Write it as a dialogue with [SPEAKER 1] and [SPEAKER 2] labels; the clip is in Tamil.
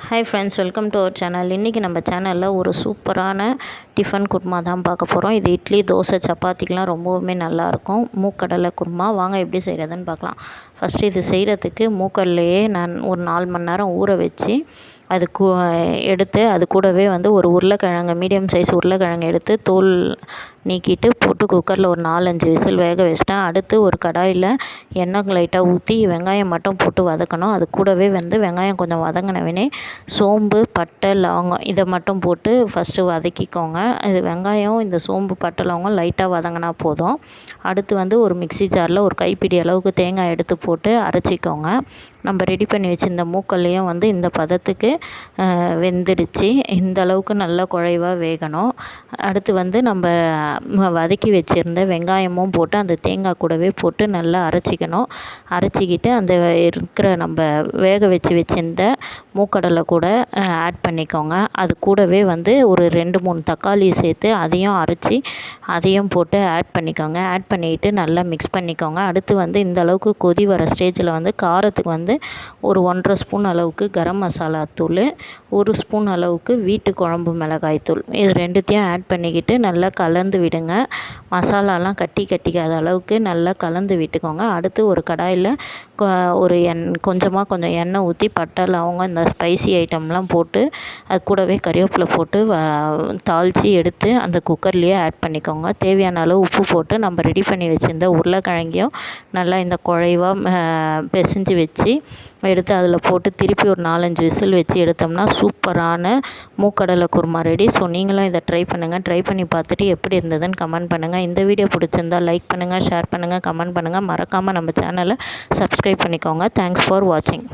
[SPEAKER 1] Hi friends, welcome to our channel. இன்றைக்கி நம்ம சேனலில் ஒரு சூப்பரான டிஃபன் குருமா தான் பார்க்க போகிறோம். இது இட்லி, தோசை, சப்பாத்திக்கெலாம் ரொம்பவுமே நல்லாயிருக்கும். மூக்கடலை குருமா வாங்க எப்படி செய்கிறதுன்னு பார்க்கலாம். ஃபஸ்ட்டு இது செய்கிறதுக்கு மூக்கடலையே நான் ஒரு 4 மணி நேரம் ஊற வச்சு அது எடுத்து அது கூடவே ஒரு உருளைக்கிழங்கு, மீடியம் சைஸ் உருளைக்கிழங்கு எடுத்து தோல் நீக்கிட்டு போட்டு குக்கரில் ஒரு 4-5 விசில் வேக வச்சிட்டேன். அடுத்து ஒரு கடாயில் எண்ணெய் லைட்டாக ஊற்றி வெங்காயம் மட்டும் போட்டு வதக்கணும். அது கூடவே வெங்காயம் கொஞ்சம் வதங்கினவே சோம்பு, பட்டை, லவங்கம் இதை மட்டும் போட்டு ஃபஸ்ட்டு வதக்கிக்கோங்க. இது வெங்காயம், இந்த சோம்பு, பட்டை, லவங்கம் லைட்டாக வதங்கினா போதும். அடுத்து ஒரு மிக்ஸி ஜாரில் ஒரு கைப்பிடி அளவுக்கு தேங்காய் எடுத்து போட்டு அரைச்சிக்கோங்க. நம்ம ரெடி பண்ணி வச்சுருந்த மூக்கல்லையும் இந்த பதத்துக்கு வெந்துடுச்சு. இந்த அளவுக்கு நல்லா குழைவாக வேகணும். அடுத்து நம்ம வதக்கி வச்சுருந்த வெங்காயமும் போட்டு அந்த தேங்காய் கூடவே போட்டு நல்லா அரைச்சிக்கணும். அரைச்சிக்கிட்டு அந்த இருக்கிற நம்ம வேக வச்சுருந்த மூக்கடலை கூட ஆட் பண்ணிக்கோங்க. அது கூடவே ஒரு 2-3 தக்காளி சேர்த்து அதையும் அரைச்சி அதையும் போட்டு ஆட் பண்ணிக்கோங்க. ஆட் பண்ணிக்கிட்டு நல்லா மிக்ஸ் பண்ணிக்கோங்க. அடுத்து இந்த அளவுக்கு கொதி வர ஸ்டேஜில் காரத்துக்கு ஒரு 1.5 ஸ்பூன் அளவுக்கு கரம் மசாலா தூள், 1 ஸ்பூன் அளவுக்கு வீட்டு குழம்பு மிளகாய் தூள், இது ரெண்டுத்தையும் ஆட் பண்ணிக்கிட்டு நல்லா கலந்து விடுங்க. மசாலாலாம் கட்டிக்காத அளவுக்கு நல்லா கலந்து விட்டுக்கோங்க. அடுத்து ஒரு கடாயில் ஒரு கொஞ்சம் எண்ணெய் ஊற்றி பட்டை, லவங்கம், இந்த ஸ்பைசி ஐட்டம்லாம் போட்டு அது கூடவே கறிவேப்பிலை போட்டு தாளித்து எடுத்து அந்த குக்கர்லேயே ஆட் பண்ணிக்கோங்க. தேவையான அளவு உப்பு போட்டு நம்ம ரெடி பண்ணி வச்சுருந்த உருளைக்கிழங்கையும் நல்லா இந்த குழைவாக பிசைஞ்சு வச்சு எடுத்து அதில் போட்டு திருப்பி ஒரு 4-5 விசில் வச்சு எடுத்தோம்னா சூப்பரான மூக்கடலை குருமா ரெடி. ஸோ நீங்களும் இதை ட்ரை பண்ணுங்கள். ட்ரை பண்ணி பார்த்துட்டு எப்படி இருந்ததுன்னு கமெண்ட் பண்ணுங்கள். இந்த வீடியோ பிடிச்சிருந்தால் லைக் பண்ணுங்கள், ஷேர் பண்ணுங்கள், கமெண்ட் பண்ணுங்கள். மறக்காமல் நம்ம சேனலை சப்ஸ்கிரைப் பண்ணிக்கோங்க. தேங்க்ஸ் ஃபார் வாட்சிங்.